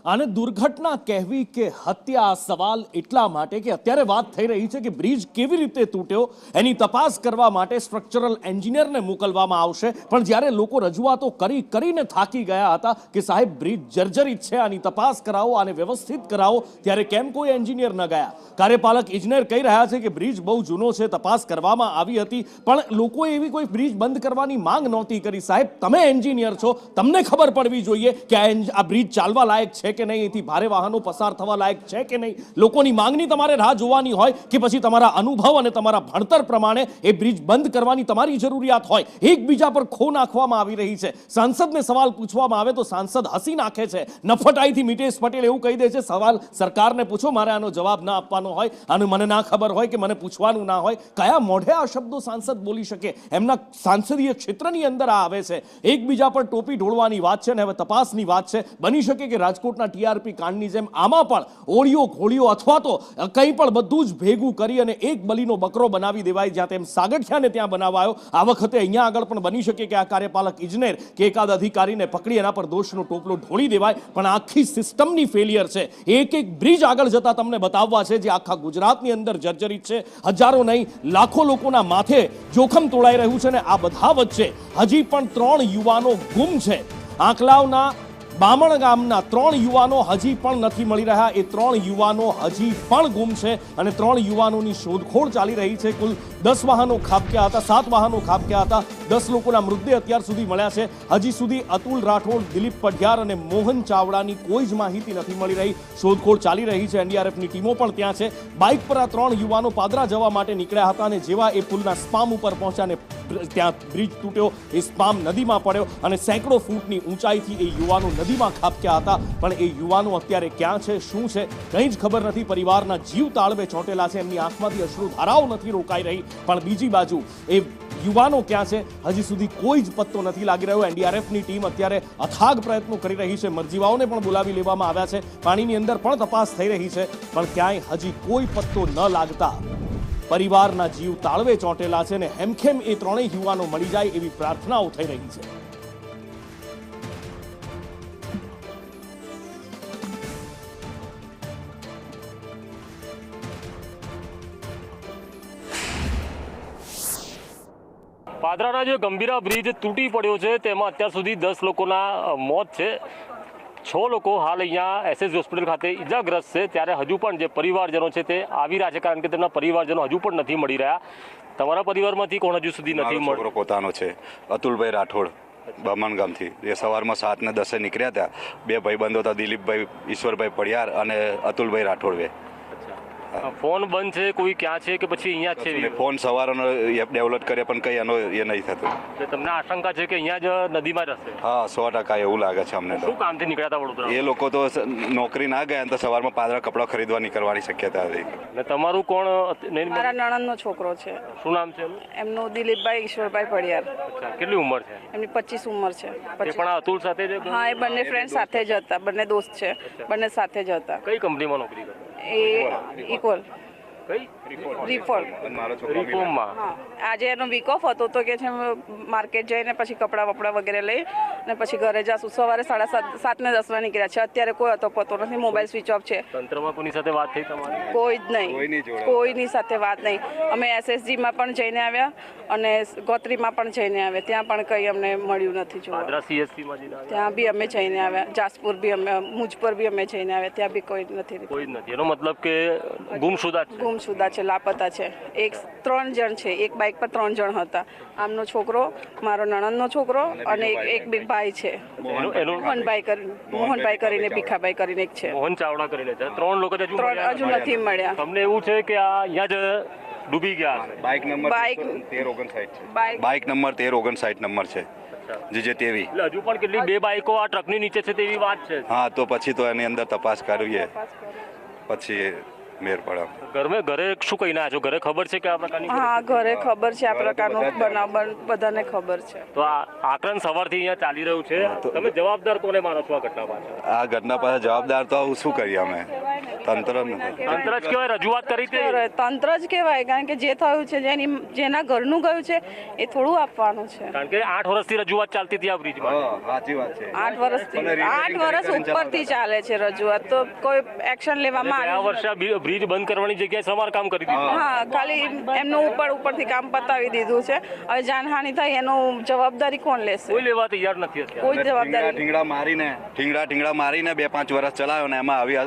આને દુર્ઘટના કહેવી કે હત્યા સવાલ એટલા માટે કે અત્યારે વાત થઈ રહી છે કે બ્રિજ કેવી રીતે તૂટ્યો એની તપાસ કરવા માટે સ્ટ્રક્ચરલ એન્જિનિયરને મોકલવામાં આવશે, પણ જ્યારે લોકો રજૂઆતો કરીને થાકી ગયા હતા કે સાહેબ બ્રિજ જર્જરિત છે, આની તપાસ કરાવો, આને વ્યવસ્થિત કરાવો, ત્યારે કેમ કોઈ એન્જિનિયર ન ગયા? કાર્યપાલક ઇજનેર કહી રહ્યા છે કે બ્રિજ બહુ જૂનો છે, તપાસ કરવામાં આવી હતી, પણ લોકોએ એવી કોઈ બ્રિજ બંધ કરવાની માંગ નહોતી કરી. સાહેબ તમે એન્જિનિયર છો, તમને ખબર પડવી જોઈએ કે આ બ્રિજ ચાલવા લાયક છે કે નહીં, એથી ભારે વાહનો પસાર થવા લાયક છે કે નહીં. લોકોની માંગણી તમારે રાહ જોવાની હોય કે પછી તમારા અનુભવ અને તમારા ભણતર પ્રમાણે એ બ્રિજ બંધ કરવાની તમારી જરૂરિયાત હોય? એકબીજા પર ખો નાખવામાં આવી રહી છે. સાંસદને સવાલ પૂછવામાં આવે તો સાંસદ હસી નાખે છે. નફટાઈથી મિતેશ પટેલ એવું કહી દે છે, સવાલ સરકારને પૂછો, મારે આનો જવાબ ના આપવાનો હોય, આનું મને ના ખબર હોય કે મને પૂછવાનું ના હોય. કયા મોઢે આ શબ્દો સાંસદ બોલી શકે? એમના સાંસદીય ક્ષેત્રની અંદર આ આવે છે. એકબીજા પર ટોપી ઢોળવાની વાત છે ને હવે તપાસની વાત છે. બની શકે કે રાજકોટના ટીઆરપી કાંડની જેમ આમાં પણ ઓળીઓ ઘોળીઓ અથવા તો કંઈ પણ બધું જ ભેગું કરી અને એક બલીનો બકરો બનાવી દેવાય, જ્યાં તેમ સાગઠિયાને ત્યાં બનાવાયો. આ વખતે અહીંયા આગળ પણ બની શકે કે આ કાર્યપાલક ઇજનેર કે એકાદ અધિકારીને પકડી એના પર દોષનો ટોપલો ઢોળી દેવાય. પણ આખી સિસ્ટમની ફેલિયર છે. એક બ્રિજ આગળ જતા તમને બતાવવા છે જે આખા ગુજરાતની અંદર જર્જરિત છે. હજારો નહીં લાખો લોકોના માથે જોખમ તોળાઈ રહ્યું છે ને આ બધા વચ્ચે હજી પણ 3 યુવાનો ગુમ છે. આંકલાવના બામણ ગામના 3 યુવાનો હજી પણ નથી મળી રહ્યા. એ 3 યુવાનો હજી પણ ગુમ છે અને 3 યુવાનોની શોધખોળ ચાલી રહી છે. કુલ 10 વાહનો ખાબક્યા હતા, 7 વાહનો ખાબક્યા હતા. 10 લોકોના મૃતદેહ અત્યાર સુધી મળ્યા છે. હજી સુધી અતુલ રાઠોડ, દિલીપ પઢિયાર અને મોહન ચાવડાની કોઈ જ માહિતી નથી મળી રહી. શોધખોળ ચાલી રહી છે. એનડીઆરએફની ટીમો પણ ત્યાં છે. બાઇક પર આ 3 યુવાનો પાદરા જવા માટે નીકળ્યા હતા અને જેવા એ પુલના સ્પામ ઉપર પહોંચ્યા ને ત્યાં બ્રિજ તૂટ્યો, એ સ્પામ નદીમાં પડ્યો અને સેંકડો ફૂટની ઊંચાઈથી એ યુવાનો નદીમાં ખાબક્યા હતા. પણ એ યુવાનો અત્યારે ક્યાં છે, શું છે, કંઈ જ ખબર નથી. પરિવારના જીવ તાળવે ચોંટેલા છે. એમની આંખમાંથી અશ્રુધારાઓ નથી રોકાઈ રહી. પણ બીજી બાજુ એ યુવાનો ક્યાં છે હજી સુધી કોઈ જ પત્તો નથી લાગી રહ્યો. એનડીઆરએફની ટીમ અત્યારે અથાગ પ્રયત્નો કરી રહી છે. મરજીવાઓને પણ બોલાવી લેવામાં આવ્યા છે. પાણીની અંદર પણ તપાસ થઈ રહી છે. પણ ક્યાંય હજી કોઈ પત્તો ન લાગતા પરિવારના જીવ તાળવે ચોંટેલા છે ને હેમખેમ એ 3 યુવાનો મળી જાય એવી પ્રાર્થનાઓ થઈ રહી છે. પાદરાના જે ગંભીરા બ્રિજ તૂટી પડ્યો છે તેમાં અત્યાર સુધી 10 લોકોના મોત છે. 6 લોકો હાલ અહીંયા એસએસ હોસ્પિટલ ખાતે ઈજાગ્રસ્ત છે. ત્યારે હજુ પણ જે પરિવારજનો છે તે આવી રહ્યા છે, કારણ કે તેમના પરિવારજનો હજુ પણ નથી મળી રહ્યા. તમારા પરિવારમાંથી કોણ હજુ સુધી નથી મળ્યો? પોતાનો છે અતુલભાઈ રાઠોડ, બામણ ગામથી. એ સવારમાં 7 ને 10 નીકળ્યા હતા. 2 ભાઈબંધો હતા, દિલીપભાઈ ઈશ્વરભાઈ પડિયાર અને અતુલભાઈ રાઠોડ. ફોન બંધ છે, કોઈ ક્યાં છે કે પછી અહીંયા છે? ફોન સવારનો એપ ડેવલપ કરે પણ કઈ એનો એ નહીં થતું. તમને આશંકા છે કે અહીંયા જ નદીમાં જ હશે? હા, 100% એવું લાગે છે અમને. શું કામથી નીકળ્યા હતા વડોદરા? એ લોકો તો નોકરી ના ગયા તો સવારમાં પાદરા કપડાં ખરીદવા નીકળવાની શક્યતા હતી. ને તમારું કોણ? મારા નણંદનો છોકરો છે. શું નામ છે એમનું? દિલીપભાઈ ઈશ્વરભાઈ પડિયાર. કેટલી ઉંમર છે એમની? 25 ઉંમર છે. પણ અતુલ સાથે જ? હા, એ બંને ફ્રેન્ડ સાથે જ હતા, બંને દોસ્ત છે, બંને સાથે જ હતા. કઈ કંપનીમાં નોકરી કરે? એ ઇક્વલ રિફોર્મમાં. આજે એનો વીક ઓફ હતો તો કે છે માર્કેટ જઈને પછી કપડાં વપડા વગેરે લઈ ને પછી ઘરે જાશું. સવારે 7:30 ને 10 નીકળ્યા છે. અત્યારે કોઈ હતો પતો નથી. મોબાઈલ સ્વિચ ઓફ છે. તંત્રમાં કોની સાથે વાત થઈ તમારી? કોઈ જ નહીં, કોઈની સાથે વાત નહીં. અમે એસએસજીમાં પણ જઈને આવ્યા અને ગોત્રીમાં પણ જઈને આવ્યા, ત્યાં પણ કંઈ અમને મળ્યું નથી જોવા. ત્યાં બી અમે જઈને આવ્યા, જાસપુર બી અમે, મુજપુર બી અમે જઈને આવ્યા, ત્યાં બી કોઈ નથી. કોઈ નથી. એનો મતલબ કે ગુમશુદા છે, લાપતા છે. 3 જણ છે. એક બાઇક પર 3 જણ હતા. આમનો છોકરો, મારો નણંદનો છોકરો અને એક બી ભાઈ છે, મોહનભાઈ કરીને, ભીખાભાઈ કરીને એક છે. મોહન ચાવડા કરીને છે. 3 લોકો હજુ નથી મળ્યા. તમને એવું છે કે આ અહીંયા જ ડૂબી ગયા? બાઇક નંબર 1359 નંબર છે. જે તેવી હજુ પણ કેટલી 2 બાઇકો આ ટ્રકની નીચે છે તેવી વાત છે. હા, તો પછી તો એની અંદર તપાસ કરીએ પછી મેર પડે. ઘરે શું કહીને આવ્યા છો? ઘરે ખબર છે કે આ પ્રકારની? હા, ઘરે ખબર છે. આ પ્રકારનો બનાવ બધાને ખબર છે. તો આ આક્રમણ સવારથી અહીંયા ચાલી રહ્યું છે. તમે જવાબદાર કોને માનો છો આ ઘટના પાછળ? આ ઘટના પાછળ જવાબદાર તો શું કરીએ અમે? તંત્ર નથી. તંત્ર જ કહેવાય, રજૂઆત કરી તે તંત્ર જ કહેવાય, કારણ કે જે થયું છે, જેના ઘરનું ગયું છે એ થોડું આપવાનું છે. કારણ કે 8 વર્ષથી રજૂઆત ચાલતી હતી આ બ્રિજમાં. સાચી વાત છે. 8 વર્ષ ઉપરથી ચાલે છે રજૂઆત, તો કોઈ એક્શન લેવામાં ગયા આવ્યું વર્ષે આ બ્રિજ બંધ કરવાની જગ્યાએ સમારકામ કરી દીધું. હા, ખાલી એમનું ઉપરથી કામ પતાવી દીધું છે. હવે જાનહાનિ થાય એનું જવાબદારી કોણ લેશે? કોઈ લેવા તૈયાર નથી અત્યારે. કોઈ જવાબદારી ઠીંગડા મારીને 2-5 વર્ષ ચલાવ્યો ને એમાં આવી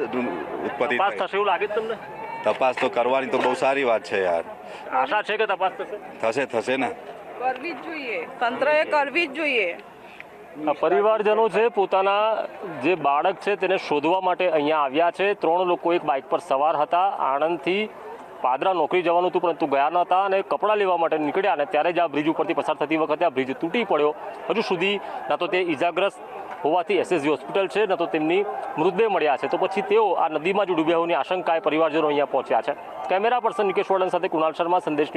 ઉત્પત્તિ તપાસ થઈ. થશે એવું લાગે છે તમને? તપાસ તો કરવાની તો બહુ સારી વાત છે યાર. આશા છે કે તપાસ થશે? થશે ને. કરવી જ જોઈએ, તંત્રએ કરવી જ જોઈએ. આ પરિવારજનો છે પોતાના જે બાળક છે તેને શોધવા માટે અહીંયા આવ્યા છે. 3 લોકો એક બાઇક પર સવાર હતા. આણંદથી પાદરા નોકરી જવાનું હતું પરંતુ ગયા નહોતા અને કપડાં લેવા માટે નીકળ્યા અને ત્યારે જ આ બ્રિજ ઉપરથી પસાર થતી વખતે આ બ્રિજ તૂટી પડ્યો. હજુ સુધી ના તો તે ઇજાગ્રસ્ત હોવાથી એસએસજી હોસ્પિટલ છે, ન તો તેમની મૃતદેહ મળ્યા છે. તો પછી તેઓ આ નદીમાં જ ડૂબ્યા હોવાની આશંકાએ પરિવારજનો અહીંયા પહોંચ્યા છે. કેમેરા પર્સન નિકેશ વર્ડન સાથે કુણાલ શર્મા, સંદેશ ન્યૂઝ.